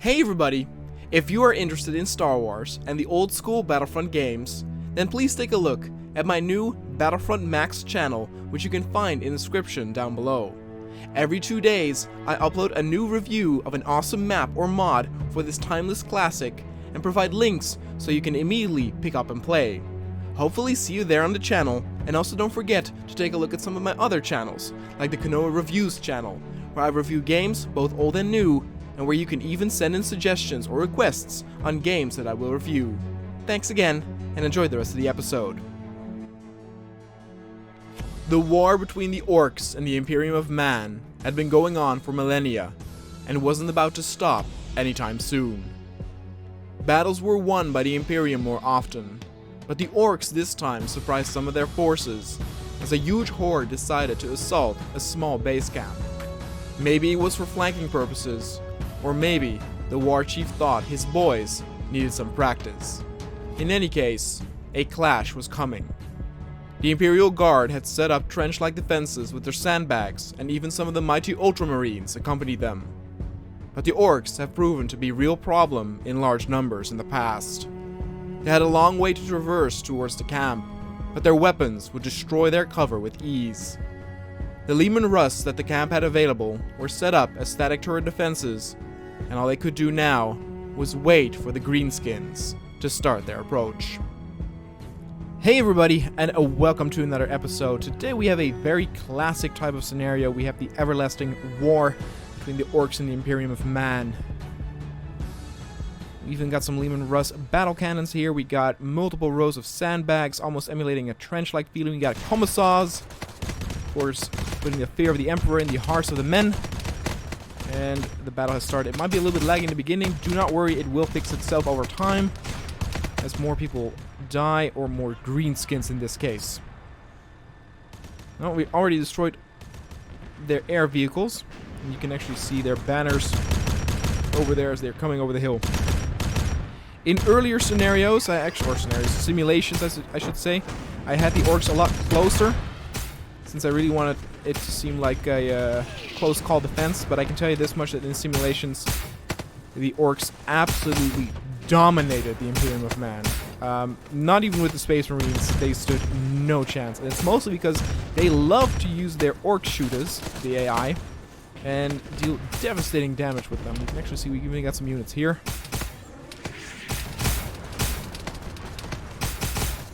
Hey everybody! If you are interested in Star Wars and the old school Battlefront games, then please take a look at my new Battlefront Max channel, which you can find in the description down below. Every 2 days, I upload a new review of an awesome map or mod for this timeless classic and provide links so you can immediately pick up and play. Hopefully see you there on the channel, and also don't forget to take a look at some of my other channels, like the Kanoa Reviews channel, where I review games both old and new, and where you can even send in suggestions or requests on games that I will review. Thanks again, and enjoy the rest of the episode. The war between the Orcs and the Imperium of Man had been going on for millennia, and wasn't about to stop anytime soon. Battles were won by the Imperium more often, but the Orcs this time surprised some of their forces, as a huge horde decided to assault a small base camp. Maybe it was for flanking purposes, or maybe the war chief thought his boys needed some practice. In any case, a clash was coming. The Imperial Guard had set up trench-like defenses with their sandbags, and even some of the mighty Ultramarines accompanied them. But the Orcs have proven to be a real problem in large numbers in the past. They had a long way to traverse towards the camp, but their weapons would destroy their cover with ease. The Leman Russ that the camp had available were set up as static turret defenses, and all they could do now was wait for the Greenskins to start their approach. Hey everybody, and welcome to another episode. Today we have a very classic type of scenario. We have the everlasting war between the Orcs and the Imperium of Man. We even got some Leman Russ battle cannons here. We got multiple rows of sandbags, almost emulating a trench-like feeling. We got commissars, of course, putting the fear of the Emperor in the hearts of the men. And the battle has started. It might be a little bit laggy in the beginning. Do not worry, it will fix itself over time, as more people die, or more greenskins in this case. Well, we already destroyed their air vehicles, and you can actually see their banners over there as they're coming over the hill. In earlier scenarios, simulations I should say, I had the Orcs a lot closer, since I really wanted it to seem like a close call defense, but I can tell you this much, that in simulations, the Orcs absolutely dominated the Imperium of Man. Not even with the Space Marines, they stood no chance. And it's mostly because they love to use their Orc shooters, the AI, and deal devastating damage with them. You can actually see we even got some units here.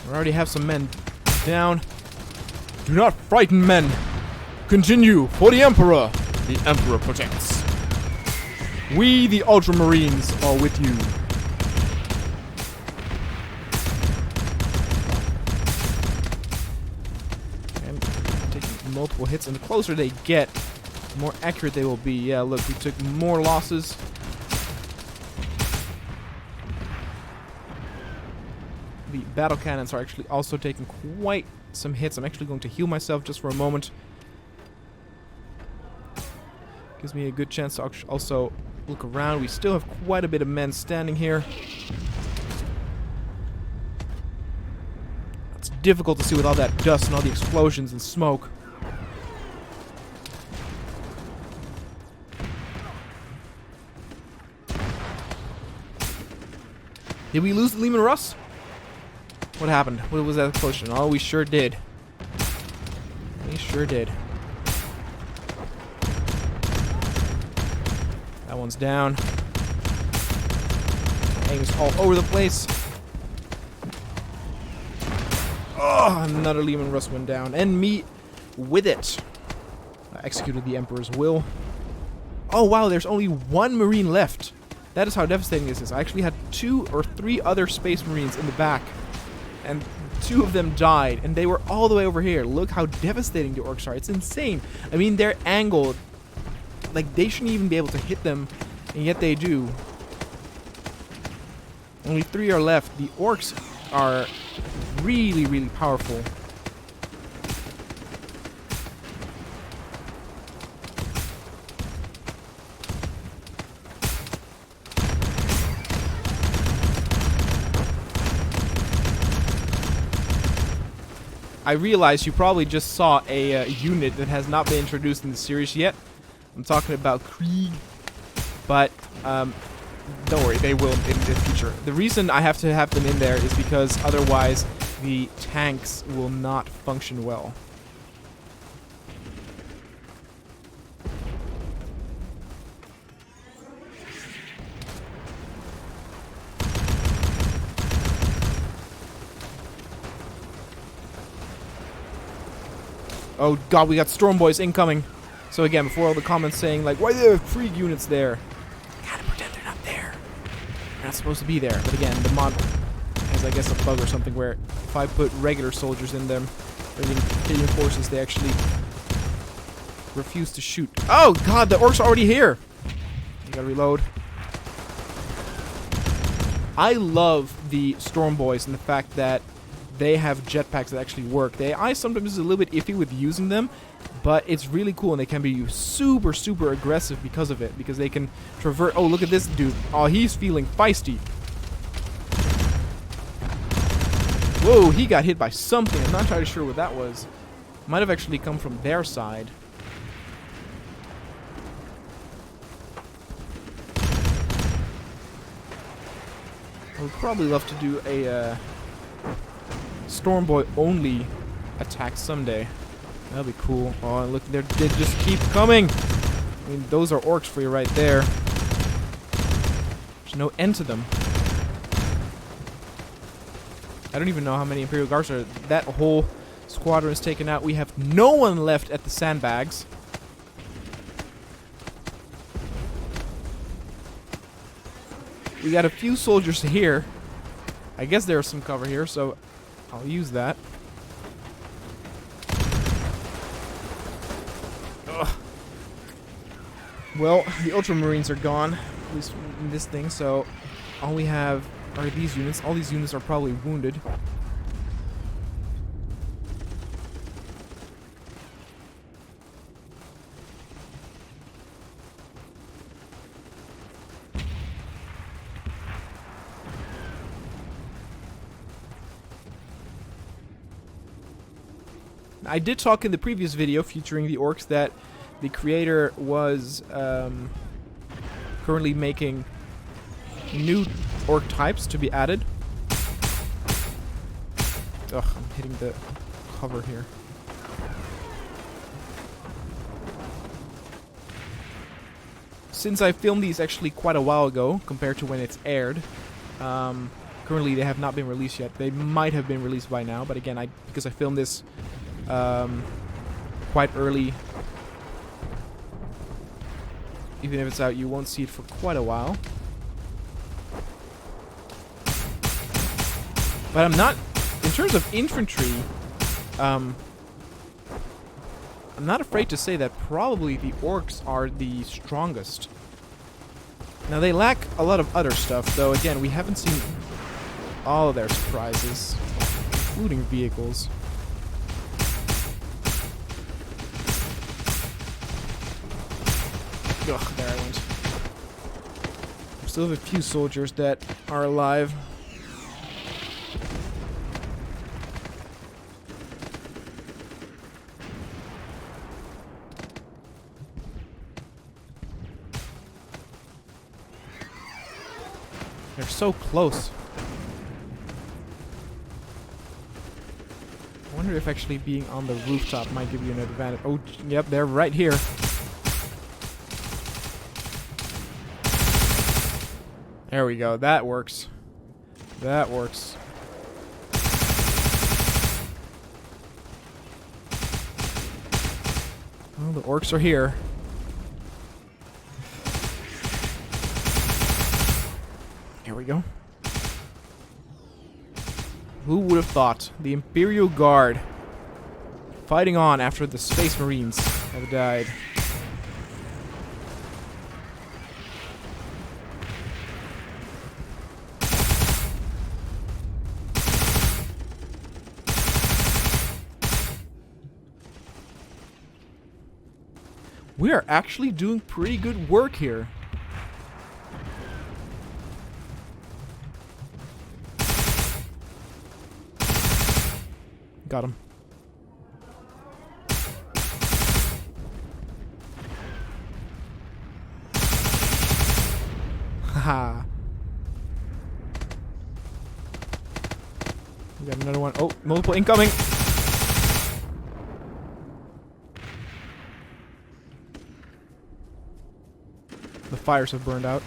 We already have some men down. Do not frighten, men! Continue for the Emperor! The Emperor protects. We, the Ultramarines, are with you. And taking multiple hits, and the closer they get, the more accurate they will be. Yeah, look, we took more losses. The battle cannons are actually also taking quite some hits. I'm actually going to heal myself just for a moment. Gives me a good chance to also look around. We still have quite a bit of men standing here. It's difficult to see with all that dust and all the explosions and smoke. Did we lose the Leman Russ? What happened? What was that explosion? Oh, we sure did. We sure did. That one's down. Aim is all over the place. Oh, another Leman Russ went down. And me with it. I executed the Emperor's will. Oh, wow, there's only one Marine left. That is how devastating this is. I actually had 2 or 3 other Space Marines in the back, and 2 of them died, and they were all the way over here. Look how devastating the Orcs are. It's insane. I mean, they're angled. Like, they shouldn't even be able to hit them, and yet they do. Only 3 are left. The Orcs are really, really powerful. I realize you probably just saw a unit that has not been introduced in the series yet. I'm talking about Krieg. But Don't worry, they will in the future. The reason I have to have them in there is because otherwise the tanks will not function well. Oh god, we got Storm Boys incoming. So again, before all the comments saying like, why are there 3 units there? Gotta pretend they're not there. They're not supposed to be there. But again, the mod has, I guess, a bug or something where if I put regular soldiers in them, or the Imperial forces, they actually refuse to shoot. Oh god, the orcs are already here. You gotta reload. I love the Storm Boys and the fact that they have jetpacks that actually work. The AI sometimes is a little bit iffy with using them, but it's really cool, and they can be super, super aggressive because of it, because they can traverse. Oh, look at this dude. Oh, he's feeling feisty. Whoa, he got hit by something. I'm not entirely sure what that was. Might have actually come from their side. I would probably love to do a Storm Boy only attack someday. That'll be cool. Oh, look, they just keep coming. I mean, those are orcs for you right there. There's no end to them. I don't even know how many Imperial Guards are. That whole squadron is taken out. We have no one left at the sandbags. We got a few soldiers here. I guess there's some cover here, so I'll use that. Ugh. Well, the Ultramarines are gone, at least in this thing, so all we have are these units. All these units are probably wounded. I did talk in the previous video featuring the orcs that the creator was currently making new orc types to be added. Ugh, I'm hitting the cover here. Since I filmed these actually quite a while ago compared to when it's aired, currently they have not been released yet. They might have been released by now, but again, because I filmed this quite early, even if it's out, you won't see it for quite a while. But I'm not, in terms of infantry, I'm not afraid to say that probably the orcs are the strongest. Now they lack a lot of other stuff, though again, we haven't seen all of their surprises, including vehicles. Ugh, there I went. We still have a few soldiers that are alive. They're so close. I wonder if actually being on the rooftop might give you an advantage. Oh, yep, they're right here. There we go. That works. That works. Well, the orcs are here. Here we go. Who would have thought? The Imperial Guard fighting on after the Space Marines have died. We are actually doing pretty good work here. Got him. Haha. We got another one. Oh, multiple incoming. The fires have burned out.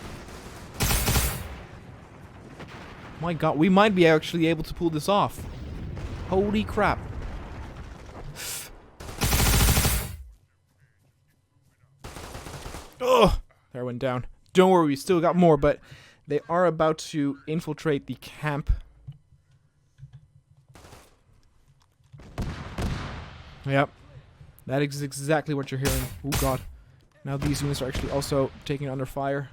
My god, we might be actually able to pull this off. Holy crap. Oh, there went down. Don't worry, we still got more, but they are about to infiltrate the camp. Yep. That is exactly what you're hearing. Oh god. Now these units are actually also taking under fire.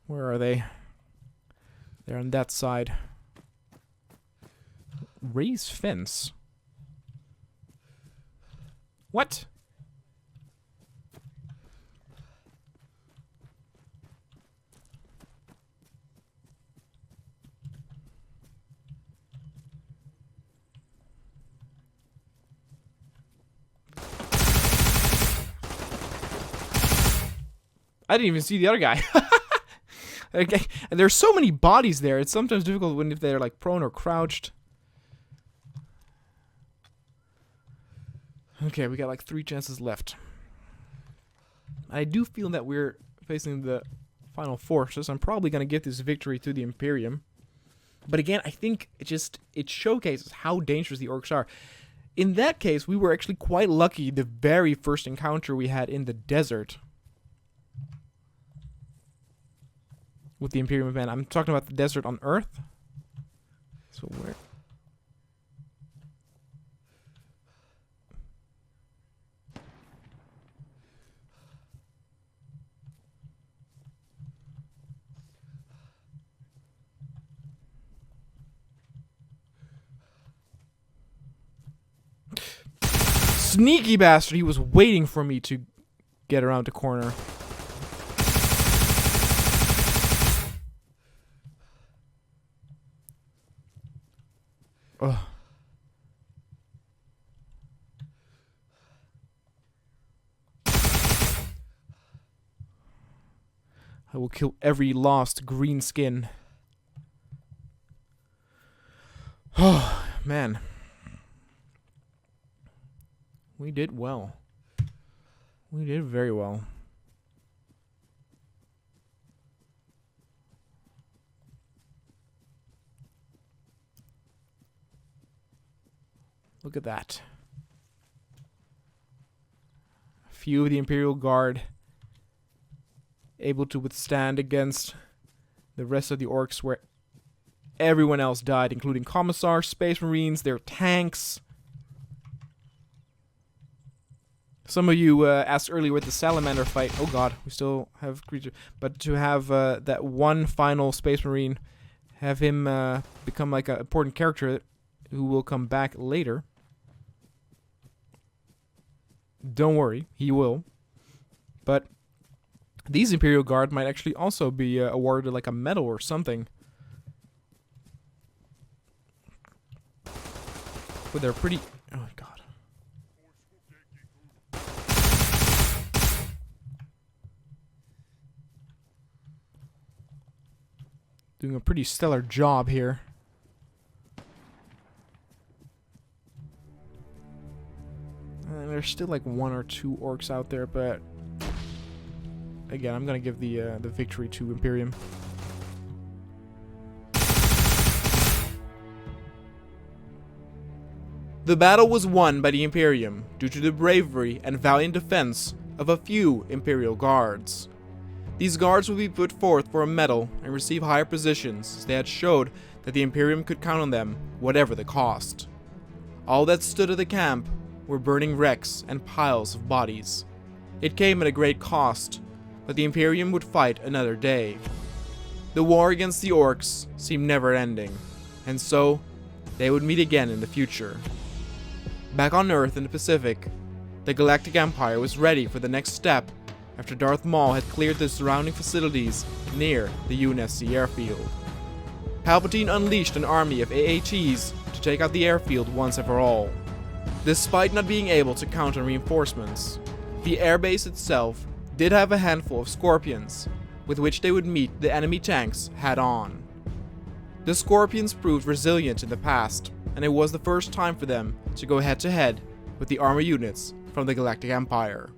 Where are they? They're on that side. Raise fence. What? I didn't even see the other guy. Okay. And there's so many bodies there. It's sometimes difficult when if they're like prone or crouched. Okay, we got like 3 chances left. I do feel that we're facing the final forces. I'm probably gonna give this victory to the Imperium. But again, I think it showcases how dangerous the orcs are. In that case, we were actually quite lucky the very first encounter we had in the desert. With the Imperium event. I'm talking about the desert on Earth. So where? Sneaky bastard! He was waiting for me to get around the corner. Ugh. I will kill every lost green skin. Oh, man. We did well. We did very well. Look at that. A few of the Imperial Guard able to withstand against the rest of the orcs where everyone else died, including Commissars, Space Marines, their tanks. Some of you asked earlier with the Salamander fight. Oh god, we still have creatures. But to have that one final Space Marine, have him become like an important character who will come back later. Don't worry, he will. But these Imperial Guard might actually also be awarded like a medal or something. But they're pretty... Oh my god. Doing a pretty stellar job here. And there's still like 1 or 2 orcs out there, but again, I'm gonna give the victory to Imperium. The battle was won by the Imperium due to the bravery and valiant defense of a few Imperial guards. These guards would be put forth for a medal and receive higher positions as they had showed that the Imperium could count on them, whatever the cost. All that stood at the camp were burning wrecks and piles of bodies. It came at a great cost, but the Imperium would fight another day. The war against the orcs seemed never ending, and so they would meet again in the future. Back on Earth in the Pacific, the Galactic Empire was ready for the next step after Darth Maul had cleared the surrounding facilities near the UNSC airfield. Palpatine unleashed an army of AATs to take out the airfield once and for all. Despite not being able to count on reinforcements, the airbase itself did have a handful of Scorpions, with which they would meet the enemy tanks head-on. The Scorpions proved resilient in the past, and it was the first time for them to go head-to-head with the armor units from the Galactic Empire.